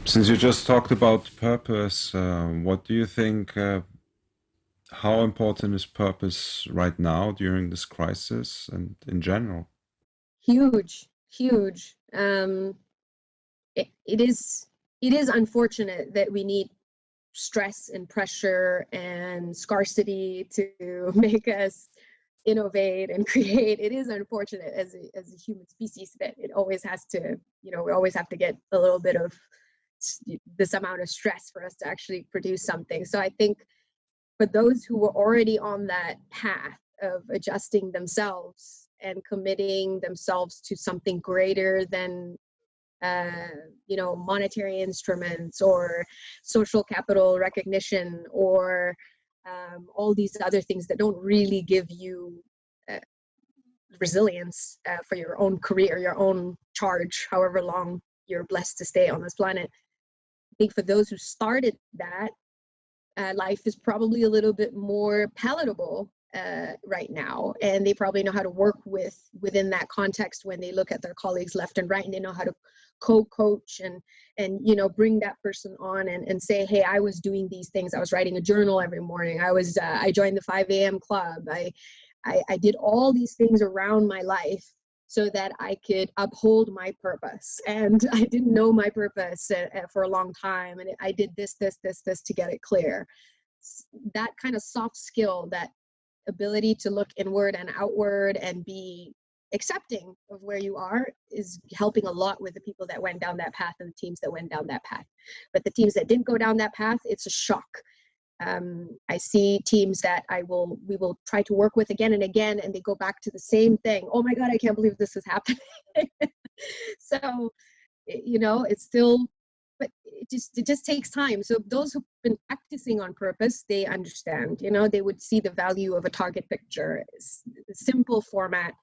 Since you just talked about purpose, what do you think, how important is purpose right now during this crisis and in general? Huge, huge. It is unfortunate that we need stress and pressure and scarcity to make us innovate and create. It is unfortunate as a human species that it always has to, we always have to get a little bit of this amount of stress for us to actually produce something. So I think for those who were already on that path of adjusting themselves and committing themselves to something greater than monetary instruments or social capital recognition or all these other things that don't really give you resilience for your own career, your own charge, however long you're blessed to stay on this planet. I think for those who started that, life is probably a little bit more palatable right now, and they probably know how to work within that context when they look at their colleagues left and right, and they know how to co-coach and bring that person on and say, hey, I was doing these things. I was writing a journal every morning. I joined the 5 a.m. club. I did all these things around my life so that I could uphold my purpose. And I didn't know my purpose for a long time. And I did this to get it clear. That kind of soft skill, that ability to look inward and outward and be accepting of where you are, is helping a lot with the people that went down that path and the teams that went down that path. But the teams that didn't go down that path, it's a shock. I see teams that we will try to work with again and again, and they go back to the same thing. Oh my God, I can't believe this is happening. So, it's still, but it just takes time. So those who've been practicing on purpose, they understand, they would see the value of a target picture, a simple format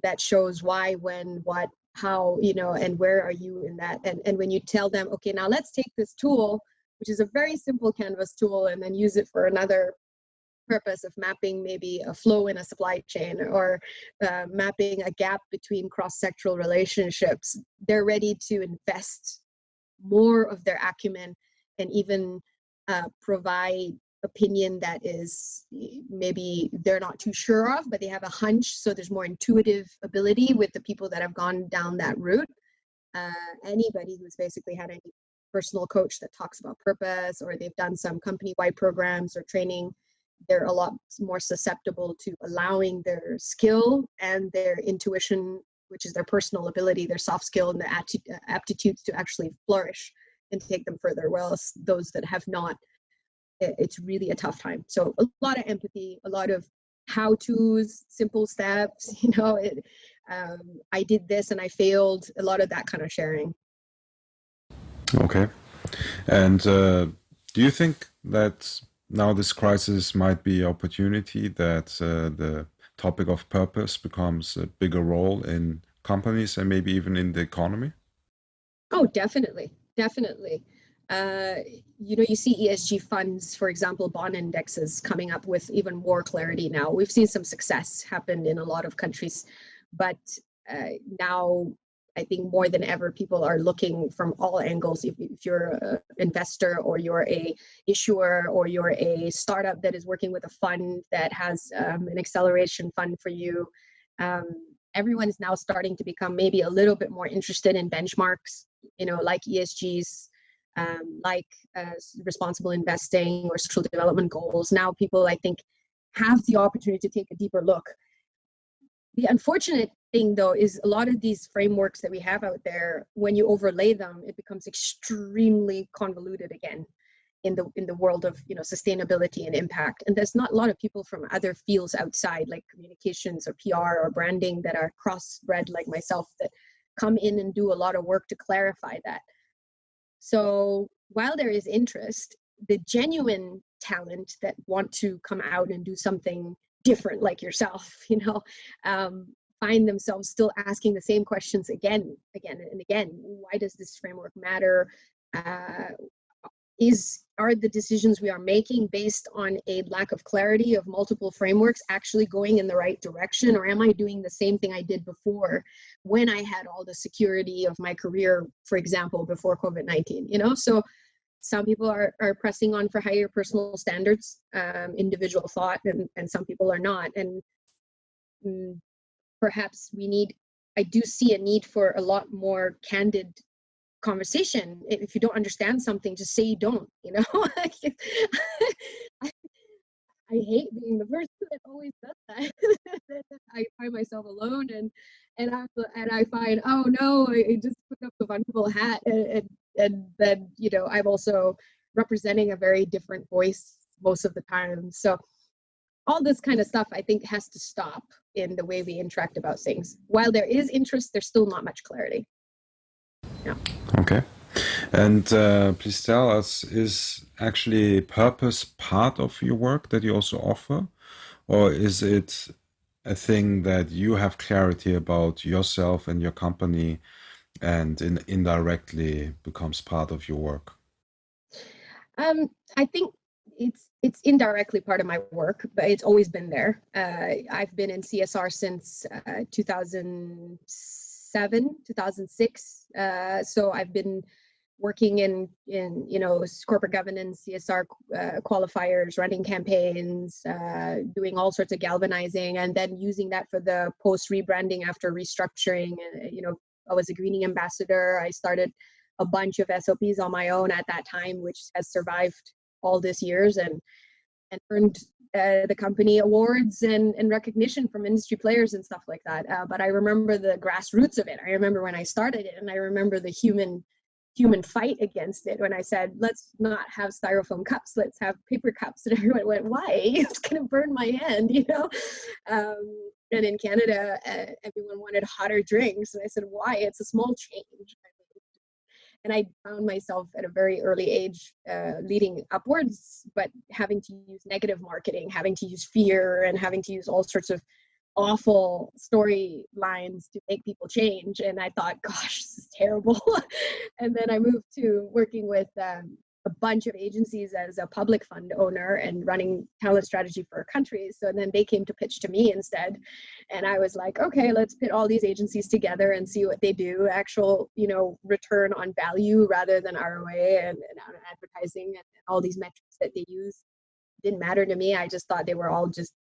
that shows why, when, what, how, and where are you in that. And when you tell them, okay, now let's take this tool, which is a very simple canvas tool, and then use it for another purpose of mapping maybe a flow in a supply chain or mapping a gap between cross-sectoral relationships, they're ready to invest more of their acumen and even provide opinion that is maybe they're not too sure of, but they have a hunch. So there's more intuitive ability with the people that have gone down that route. Anybody who's basically had any personal coach that talks about purpose, or they've done some company-wide programs or training, they're a lot more susceptible to allowing their skill and their intuition, which is their personal ability, their soft skill, and their aptitudes to actually flourish and take them further. Whereas those that have not, it's really a tough time. So a lot of empathy, a lot of how-tos, simple steps, I did this and I failed, a lot of that kind of sharing. Okay. And do you think that now this crisis might be an opportunity that the topic of purpose becomes a bigger role in companies and maybe even in the economy? Oh, definitely. Definitely. You see ESG funds, for example, bond indexes coming up with even more clarity now. We've seen some success happen in a lot of countries, but now I think more than ever, people are looking from all angles. If you're an investor, or you're a issuer, or you're a startup that is working with a fund that has an acceleration fund for you, everyone is now starting to become maybe a little bit more interested in benchmarks, like ESGs, like responsible investing or social development goals. Now people, I think, have the opportunity to take a deeper look. The unfortunate thing, though, is a lot of these frameworks that we have out there, when you overlay them, it becomes extremely convoluted again in the world of sustainability and impact. And there's not a lot of people from other fields outside, like communications or PR or branding, that are cross-bred like myself, that come in and do a lot of work to clarify that. So while there is interest, the genuine talent that want to come out and do something different, like yourself, find themselves still asking the same questions again and again. Why does this framework matter? are the decisions we are making based on a lack of clarity of multiple frameworks actually going in the right direction, or am I doing the same thing I did before when I had all the security of my career, for example, before COVID-19, you know? So some people are pressing on for higher personal standards, individual thought, and some people are not. And perhaps I do see a need for a lot more candid conversation. If you don't understand something, just say you don't, you know? I hate being the person that always does that. I find myself alone and I find, oh no, I just put up the vulnerable hat and then, you know, I'm also representing a very different voice most of the time. So all this kind of stuff I think has to stop in the way we interact about things. While there is interest, there's still not much clarity. Yeah. Okay. And please tell us, is actually purpose part of your work that you also offer? Or is it a thing that you have clarity about yourself and your company and indirectly becomes part of your work? I think it's indirectly part of my work, but it's always been there. I've been in CSR since 2007, 2006. So I've been working in you know, corporate governance, CSR qualifiers, running campaigns, doing all sorts of galvanizing, and then using that for the post rebranding after restructuring. You know, I was a greening ambassador. I started a bunch of SOPs on my own at that time, which has survived all these years and earned the company awards and recognition from industry players and stuff like that. But I remember the grassroots of it. I remember when I started it, and I remember the human fight against it when I said, let's not have styrofoam cups, let's have paper cups. And everyone went, why? It's going to burn my hand, you know? And in Canada, everyone wanted hotter drinks. And I said, why? It's a small change. And I found myself at a very early age leading upwards, but having to use negative marketing, having to use fear, and having to use all sorts of awful storylines to make people change. And I thought, gosh, this is terrible. And then I moved to working with a bunch of agencies as a public fund owner and running talent strategy for countries. So then they came to pitch to me instead. And I was like, okay, let's put all these agencies together and see what they do, actual, you know, return on value rather than ROA and advertising and all these metrics that they use. Didn't matter to me. I just thought they were all just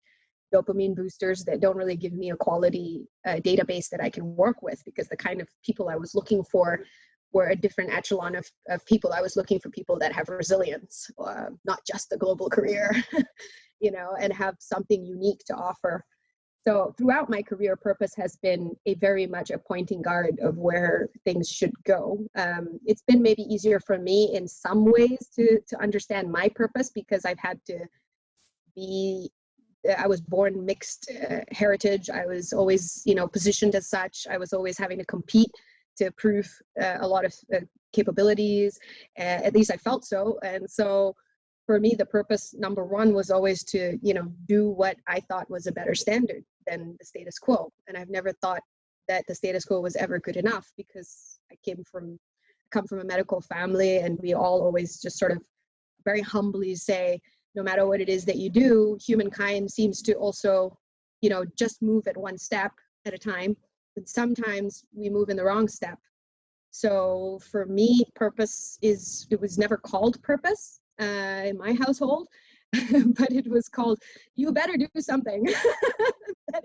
dopamine boosters that don't really give me a quality database that I can work with, because the kind of people I was looking for were a different echelon of people. I was looking for people that have resilience, not just a global career, you know, and have something unique to offer. So throughout my career, purpose has been a very much a pointing guard of where things should go. It's been maybe easier for me in some ways to understand my purpose, because I've had to I was born mixed heritage. I was always, you know, positioned as such. I was always having to compete to prove a lot of capabilities. At least I felt so. And so for me, the purpose number one was always to, you know, do what I thought was a better standard than the status quo. And I've never thought that the status quo was ever good enough, because I come from a medical family, and we all always just sort of very humbly say, no matter what it is that you do, humankind seems to also, you know, just move at one step at a time. But sometimes we move in the wrong step. So for me, purpose it was never called purpose in my household, but it was called, you better do something that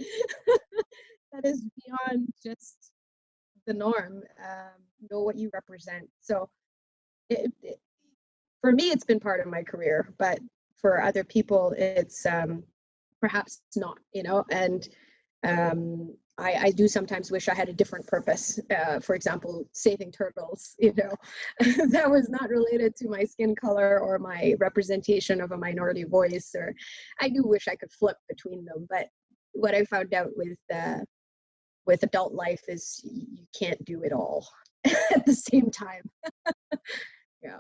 is beyond just the norm. Know what you represent. So for me, it's been part of my career, but for other people, it's perhaps not, you know, and I do sometimes wish I had a different purpose. For example, saving turtles, you know, that was not related to my skin color or my representation of a minority voice, or I do wish I could flip between them. But what I found out with adult life is you can't do it all at the same time. Yeah.